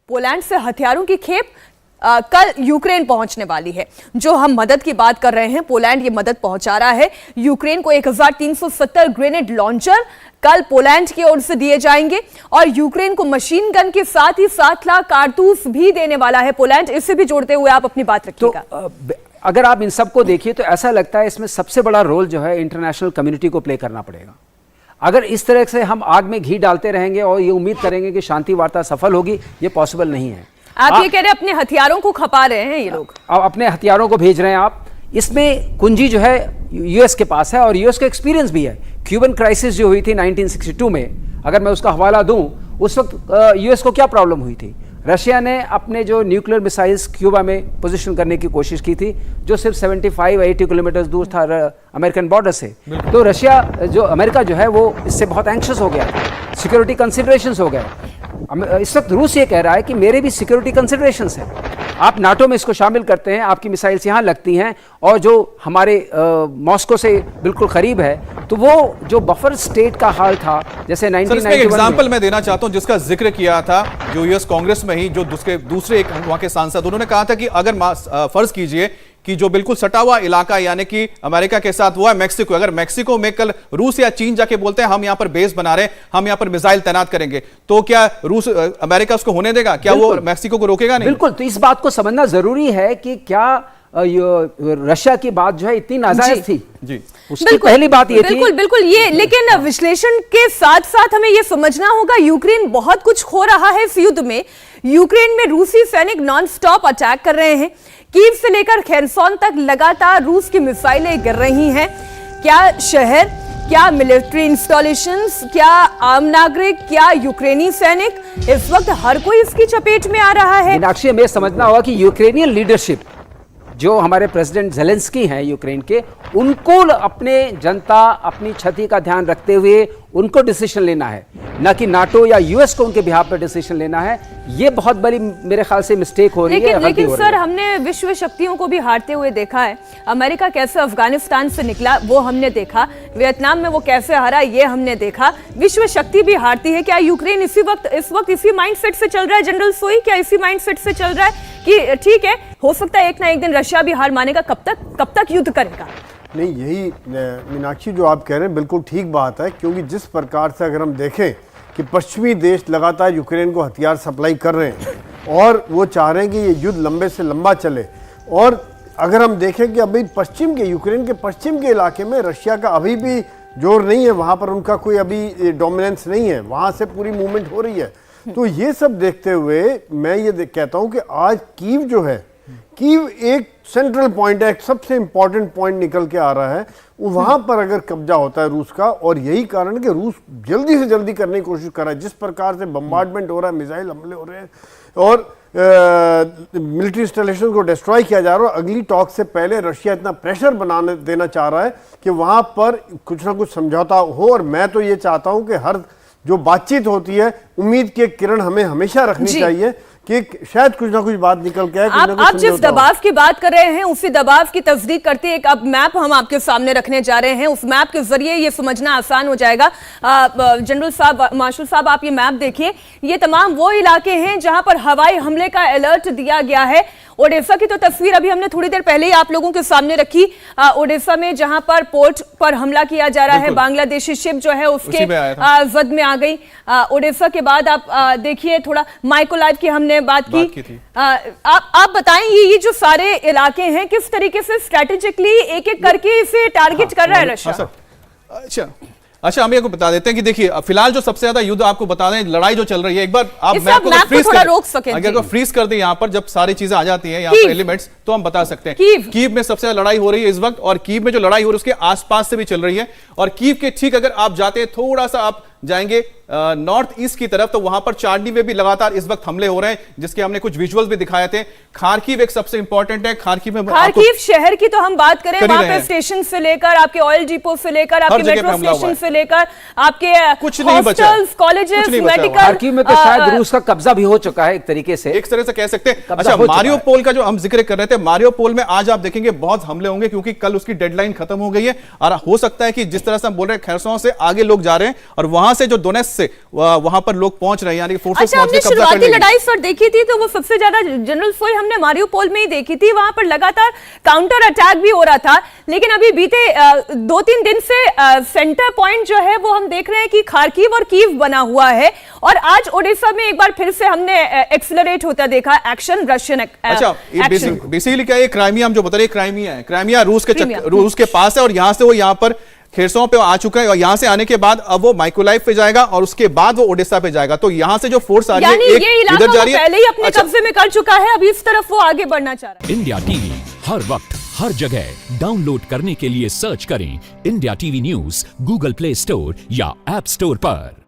Poland से हथियारों की खेप कल यूक्रेन पहुंचने वाली है। जो हम मदद की बात कर रहे हैं, पोलैंड ये मदद पहुंचा रहा है यूक्रेन को। 1370 ग्रेनेड लॉन्चर कल पोलैंड की ओर से दिए जाएंगे और यूक्रेन को मशीन गन के साथ ही 7 लाख कारतूस भी देने वाला है पोलैंड। इससे भी जोड़ते हुए आप अपनी बात रखिएगा। तो अगर आप इन सबको देखिए तो ऐसा लगता है इसमें सबसे बड़ा रोल जो है इंटरनेशनल कम्युनिटी को प्ले करना पड़ेगा। अगर इस तरह से हम आग में घी डालते रहेंगे और ये उम्मीद करेंगे कि शांति वार्ता सफल होगी, ये पॉसिबल नहीं है। आप ये कह रहे हैं अपने हथियारों को खपा रहे हैं ये लोग, आप अपने हथियारों को भेज रहे हैं। आप इसमें कुंजी जो है यूएस के पास है और यूएस का एक्सपीरियंस भी है। क्यूबन क्राइसिस जो हुई थी 1962 में, अगर मैं उसका हवाला दूं, उस वक्त यूएस को क्या प्रॉब्लम हुई थी? रशिया ने अपने जो न्यूक्लियर मिसाइल्स क्यूबा में पोजीशन करने की कोशिश की थी, जो सिर्फ 75-80 किलोमीटर दूर था अमेरिकन बॉर्डर से। तो रशिया जो अमेरिका जो है वो इससे बहुत एंक्शस हो गया, सिक्योरिटी कंसिडरेशंस हो गए। इस वक्त रूस ये कह रहा है कि मेरे भी सिक्योरिटी कंसिडरेशंस हैं। आप नाटो में इसको शामिल करते हैं, आपकी मिसाइल्स यहाँ लगती हैं और जो हमारे मॉस्को से बिल्कुल करीब है, तो वो जो बफर स्टेट का हाल था जैसे 1991 में। एग्जांपल मैं देना चाहता हूं जिसका जिक्र किया था जो यूएस कांग्रेस में ही जो दूसरे एक वहां के सांसद, उन्होंने कहा था कि अगर फर्ज कीजिए कि जो बिल्कुल सटा हुआ इलाका यानी कि अमेरिका के साथ वो है मैक्सिको, अगर मैक्सिको में कल रूस या चीन जाके बोलते हैं हम यहां पर बेस बना रहे हैं, हम यहां पर मिसाइल तैनात करेंगे, तो क्या अमेरिका उसको होने देगा? क्या वो मैक्सिको को रोकेगा? नहीं। बिल्कुल। तो इस बात को समझना जरूरी है कि क्या रशिया की बात जो है इतनी नाजायज थी जी। उसकी पहली बात ये थी। बिल्कुल ये, लेकिन विश्लेषण के साथ साथ हमें ये समझना होगा यूक्रेन बहुत कुछ खो रहा है इस युद्ध में। यूक्रेन में रूसी सैनिक नॉन स्टॉप अटैक कर रहे हैं। कीव से लेकर खेरसोन तक लगातार रूस की मिसाइलें गिर रही हैं। क्या शहर, क्या मिलिट्री इंस्टॉलेशंस, क्या आम नागरिक, क्या यूक्रेनी सैनिक, इस वक्त हर कोई इसकी चपेट में आ रहा है। मीनाक्षी, हमें समझना होगा कि यूक्रेनियन लीडरशिप, जो हमारे प्रेसिडेंट ज़ेलेंस्की हैं यूक्रेन के, उनको अपने जनता, अपनी क्षति का ध्यान रखते हुए उनको डिसीजन लेना है, ना कि नाटो या यूएस को उनके बिहाफ पर डिसीजन लेना है। ये बहुत बड़ी मेरे ख्याल से मिस्टेक हो रही है। लेकिन सर, हमने विश्व शक्तियों को भी हारते हुए देखा है। अमेरिका कैसे अफगानिस्तान से निकला वो हमने देखा, वियतनाम में वो कैसे हारा ये हमने देखा। विश्व शक्ति भी हारती है। क्या यूक्रेन इस वक्त इसी माइंडसेट से चल रहा है? जनरल सोई क्या इसी माइंडसेट से चल रहा है कि ठीक है, हो सकता है एक ना एक दिन रशिया भी हार मानेगा? कब तक युद्ध करेगा? नहीं, यही मीनाक्षी जो आप कह रहे हैं बिल्कुल ठीक बात है, क्योंकि जिस प्रकार से अगर हम देखें कि पश्चिमी देश लगातार यूक्रेन को हथियार सप्लाई कर रहे हैं और वो चाह रहे हैं कि ये युद्ध लंबे से लंबा चले, और अगर हम देखें कि अभी यूक्रेन के पश्चिम के इलाके में रशिया का अभी भी जोर नहीं है, वहाँ पर उनका कोई अभी डोमिनेंस नहीं है, वहाँ से पूरी मूवमेंट हो रही है। तो ये सब देखते हुए मैं ये कहता हूँ कि आज कीव जो है, कीव एक सेंट्रल पॉइंट है, एक सबसे इंपॉर्टेंट पॉइंट निकल के आ रहा है। वहां पर अगर कब्जा होता है रूस का, और यही कारण है कि रूस जल्दी से जल्दी करने की कोशिश कर रहा है। जिस प्रकार से बम्बार्डमेंट हो रहा है, मिसाइल हमले हो रहे हैं और मिलिट्री इंस्टॉलेशन को डिस्ट्रॉय किया जा रहा है, अगली टॉक से पहले रशिया इतना प्रेशर बनाने देना चाह रहा है कि वहां पर कुछ ना कुछ समझौता हो। और मैं तो ये चाहता हूं कि हर जो बातचीत होती है, उम्मीद की किरण हमें हमेशा रखनी चाहिए कि शायद कुछ ना कुछ बात निकल के आए। आप जिस दबाव की बात कर रहे हैं उसी दबाव की तस्दीक करते एक अब मैप हम आपके सामने रखने जा रहे हैं। उस मैप के जरिए ये समझना आसान हो जाएगा। जनरल साहब, मार्शल साहब, आप ये मैप देखिए। ये तमाम वो इलाके हैं जहां पर हवाई हमले का अलर्ट दिया गया है। ओडेसा की तो तस्वीर अभी हमने थोड़ी देर पहले ही आप लोगों के सामने रखी। ओडेसा में जहां पर पोर्ट पर हमला किया जा रहा है, बांग्लादेशी शिप जो है उसके जद में आ गई। ओडेसा के बाद आप देखिए, थोड़ा माइकोलाइव की हमने बात की। आप बताएं, ये जो सारे इलाके हैं किस तरीके से स्ट्रेटेजिकली एक एक करके इसे टारगेट कर रहा है रशिया? अच्छा, हम आपको बता देते हैं कि देखिए फिलहाल जो सबसे ज्यादा युद्ध आपको बता दें, लड़ाई जो चल रही है, एक बार आप मैप को फ्रीज कर दें, यहां पर जब सारी चीजें आ जाती हैं, यहाँ पर एलिमेंट्स, तो हम बता सकते हैं कीव में सबसे ज्यादा लड़ाई हो रही है इस वक्त। और कीव में जो लड़ाई हो रही है उसके आसपास से भी चल रही है। और कीव के ठीक अगर आप जाते हैं, थोड़ा सा आप जाएंगे नॉर्थ ईस्ट की तरफ, तो वहां पर चार्नी में भी लगातार इस वक्त हमले हो रहे हैं, जिसके हमने कुछ विजुअल्स भी दिखाए थे। खार्किव एक सबसे इंपॉर्टेंट है। खार्किव शहर की तो हम बात करें, वहां पे स्टेशन से लेकर आपके ऑयल डिपो से लेकर आपके मेट्रो स्टेशन से लेकर आपके कुछ नहीं बचा, कॉलेजेस, मेडिकल। खार्किव में तो शायद रूस का कब्जा भी हो चुका है एक तरीके से, एक तरह से कह सकते हैं। अच्छा, मारियोपोल का जो हम जिक्र कर रहे थे, मारियोपोल में आज आप देखेंगे बहुत हमले होंगे, क्योंकि कल उसकी डेडलाइन खत्म हो गई है। और हो सकता है कि जिस तरह से हम बोल रहे हैं, खेरसों से आगे लोग जा रहे हैं और वहां से जो डोनेट्स्क से वहां पर लोग पहुंच रहे हैं, यानी फोर्सेस अच्छा, हमने शुरुआती लड़ाई सर देखी थी तो वो सबसे ज्यादा जनरल फोई हमने मारियोपोल में ही देखी थी, वहां पर लगातार काउंटर अटैक भी हो रहा था। लेकिन अभी बीते 2-3 दिन से सेंटर पॉइंट जो है वो हम देख रहे हैं कि खार्किव और कीव बना हुआ है, और आज ओडिशा में एक बार फिर से हमने एक्सेलरेट होता देखा एक्शन, रशियन अच्छा बेसिकली क्या है, क्राइमिया हम जो बता रहे हैं, क्राइमिया है, क्राइमिया रूस के पास है, और यहां से वो यहां पर खेरसों पे आ चुका है, और यहां से आने के बाद अब वो माइकोलाइव पे जाएगा और उसके बाद वो ओडिशा पे जाएगा। तो यहां से जो फोर्स आ रही है, एक इधर जा रही है, पहले ही अपने कब्जे में कर चुका है, अभी इस तरफ वो आगे बढ़ना चाह रहा है। इंडिया टीवी हर वक्त हर जगह डाउनलोड करने के लिए सर्च करें India TV news Google play store या ऐप स्टोर पर।